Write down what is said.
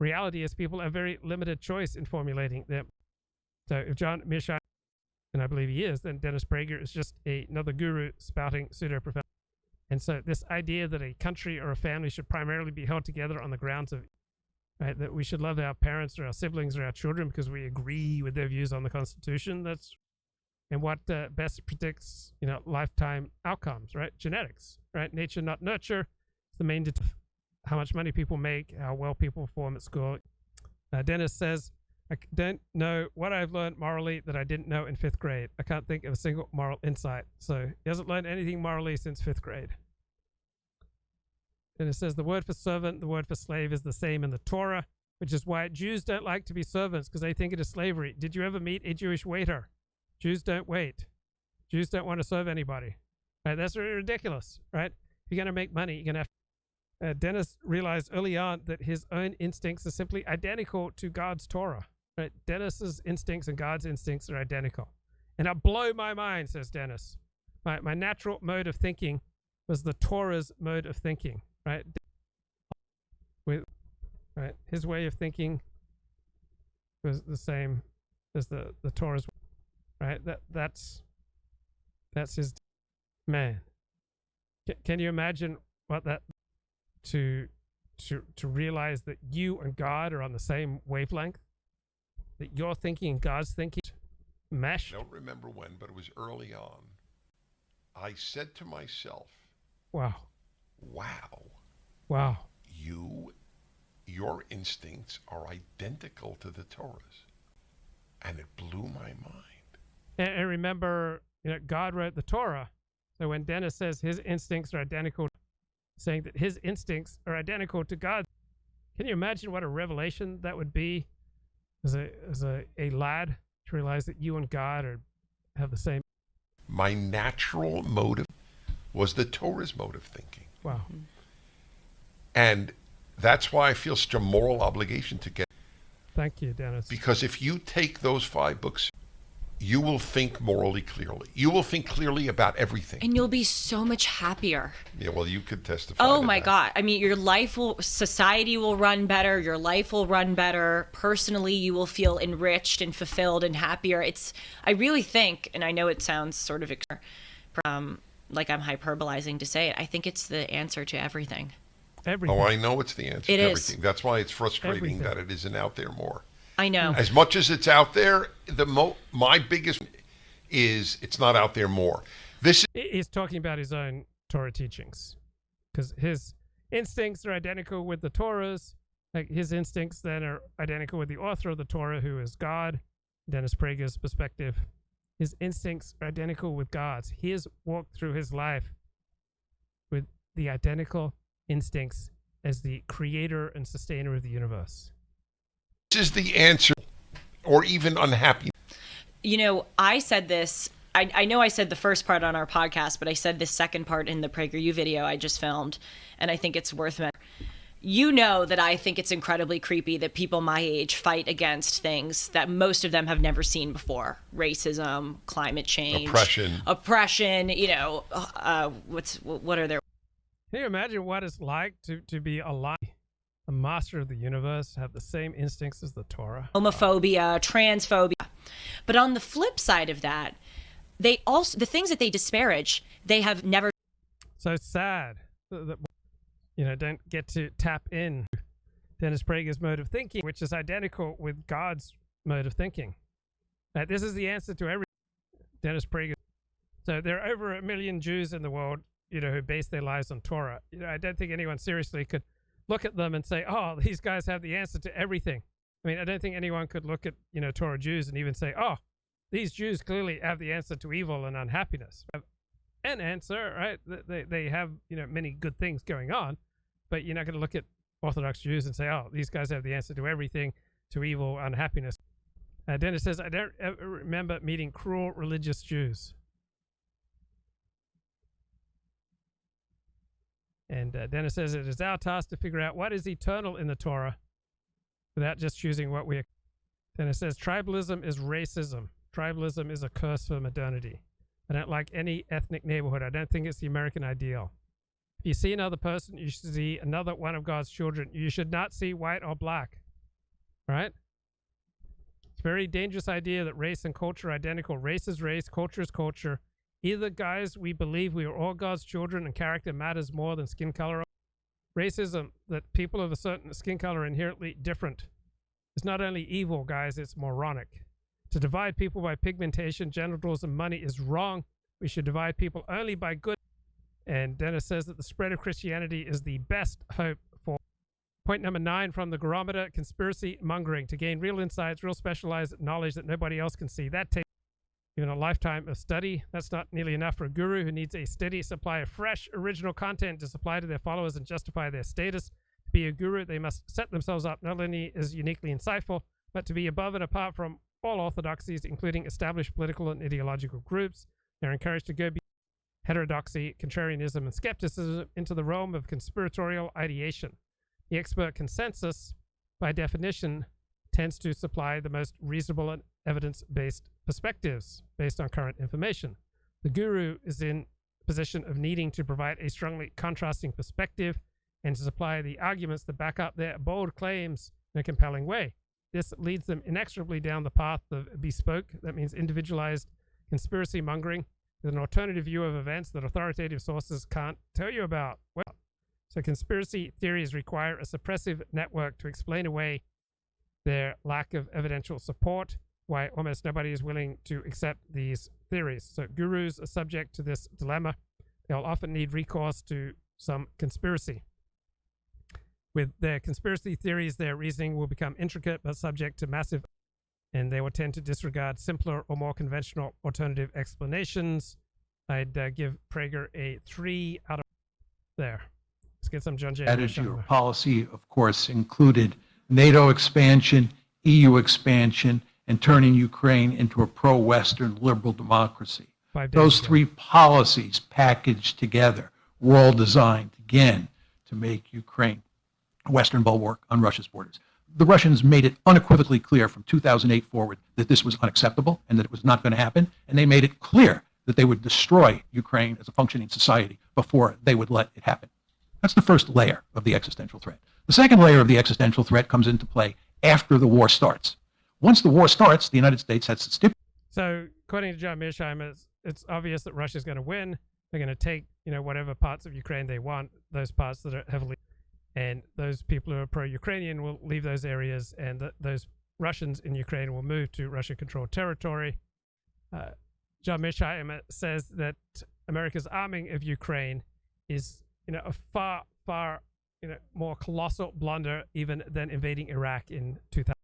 reality is people have very limited choice in formulating them. So if John Mishai, and I believe he is, then Dennis Prager is just another guru spouting pseudo-professional. And so this idea that a country or a family should primarily be held together on the grounds of, right, that we should love our parents or our siblings or our children because we agree with their views on the Constitution, and what best predicts, lifetime outcomes, right? Genetics, right? Nature, not nurture. It's the main how much money people make, how well people perform at school. Dennis says, I don't know what I've learned morally that I didn't know in 5th grade. I can't think of a single moral insight. So he hasn't learned anything morally since 5th grade. Dennis says the word for servant, the word for slave is the same in the Torah, which is why Jews don't like to be servants because they think it is slavery. Did you ever meet a Jewish waiter? Jews don't wait. Jews don't want to serve anybody. Right? That's ridiculous, right? If you're going to make money, you're going to have Dennis realized early on that his own instincts are simply identical to God's Torah. Right? Dennis's instincts and God's instincts are identical. And it blew my mind, says Dennis. My natural mode of thinking was the Torah's mode of thinking. Right? His way of thinking was the same as the Torah's. Right? That's his man. Can you imagine what that to realize that you and God are on the same wavelength? That your thinking and God's thinking mesh? I don't remember when, but it was early on. I said to myself, Wow. Your instincts are identical to the Torah's. And it blew my mind. And remember, God wrote the Torah. So when Dennis says his instincts are identical, saying that his instincts are identical to God, can you imagine what a revelation that would be as a lad to realize that you and God have the same? My natural motive was the Torah's mode of thinking. Wow. And that's why I feel such a moral obligation to get. Thank you, Dennis. Because if you take those 5 books, you will think morally clearly. You will think clearly about everything. And you'll be so much happier. Yeah, well, you could testify. Oh to my that. God. I mean, society will run better. Your life will run better. Personally, you will feel enriched and fulfilled and happier. I really think, and I know it sounds sort of like I'm hyperbolizing to say it, I think it's the answer to everything. Everything. Oh, I know it's the answer to everything. Is. That's why it's frustrating that it isn't out there more. I know. As much as it's out there, my biggest is it's not out there more. He's talking about his own Torah teachings, because his instincts are identical with the Torah's. Like his instincts then are identical with the author of the Torah, who is God. Dennis Prager's perspective. His instincts are identical with God's. He has walked through his life with the identical instincts as the creator and sustainer of the universe. This is the answer, or even unhappy. I said this, I know I said the first part on our podcast, but I said this second part in the PragerU video I just filmed, and I think it's worth mentioning. You know that I think it's incredibly creepy that people my age fight against things that most of them have never seen before. Racism, climate change. Oppression, what are their... Can you imagine what it's like to be alive? The master of the universe, have the same instincts as the Torah. Homophobia, transphobia. But on the flip side of that, the things that they disparage, they have never. So sad that don't get to tap in Dennis Prager's mode of thinking, which is identical with God's mode of thinking. This is the answer to every Dennis Prager. So there are over 1 million Jews in the world, who base their lives on Torah. I don't think anyone seriously could look at them and say, oh, these guys have the answer to everything. I mean, I don't think anyone could look at, Torah Jews and even say, oh, these Jews clearly have the answer to evil and unhappiness. An answer, right? They have, many good things going on, but you're not going to look at Orthodox Jews and say, oh, these guys have the answer to everything, to evil, unhappiness. Dennis says, I don't ever remember meeting cruel religious Jews. And Dennis says it is our task to figure out what is eternal in the Torah without just choosing what we are. Dennis says tribalism is racism. Tribalism is a curse for modernity. I don't like any ethnic neighborhood. I don't think it's the American ideal. If you see another person, you should see another one of God's children. You should not see white or black. All right? It's a very dangerous idea that race and culture are identical. Race is race, culture is culture. Either, guys, we believe we are all God's children and character matters more than skin color. Racism, that people of a certain skin color are inherently different, is not only evil, guys, it's moronic. To divide people by pigmentation, genitals, and money is wrong. We should divide people only by good. And Dennis says that the spread of Christianity is the best hope for. Point number 9 from the Barometer: conspiracy mongering. To gain real insights, real specialized knowledge that nobody else can see. That takes even a lifetime of study. That's not nearly enough for a guru who needs a steady supply of fresh, original content to supply to their followers and justify their status. To be a guru, they must set themselves up not only as uniquely insightful, but to be above and apart from all orthodoxies, including established political and ideological groups. They're encouraged to go beyond heterodoxy, contrarianism, and skepticism into the realm of conspiratorial ideation. The expert consensus, by definition, tends to supply the most reasonable and evidence-based perspectives based on current information. The guru is in a position of needing to provide a strongly contrasting perspective and to supply the arguments that back up their bold claims in a compelling way. This leads them inexorably down the path of bespoke, that means individualized, conspiracy mongering, with an alternative view of events that authoritative sources can't tell you about. Well, so conspiracy theories require a suppressive network to explain away their lack of evidential support, why almost nobody is willing to accept these theories. So gurus are subject to this dilemma. They'll often need recourse to some conspiracy. With their conspiracy theories, their reasoning will become intricate but subject to massive, and they will tend to disregard simpler or more conventional alternative explanations. I'd give Prager a 3 out of there. Let's get some John J. Your policy, of course, included NATO expansion, EU expansion, and turning Ukraine into a pro-Western liberal democracy. Those 3 policies packaged together were all designed, again, to make Ukraine a Western bulwark on Russia's borders. The Russians made it unequivocally clear from 2008 forward that this was unacceptable and that it was not going to happen, and they made it clear that they would destroy Ukraine as a functioning society before they would let it happen. That's the first layer of the existential threat. The second layer of the existential threat comes into play after the war starts. Once the war starts, the United States has to stipulate. So, according to John Mearsheimer, it's obvious that Russia's going to win. They're going to take, whatever parts of Ukraine they want, those parts that are heavily, and those people who are pro-Ukrainian will leave those areas, and those Russians in Ukraine will move to Russia-controlled territory. John Mearsheimer says that America's arming of Ukraine is, a far, far, more colossal blunder even than invading Iraq in 2000.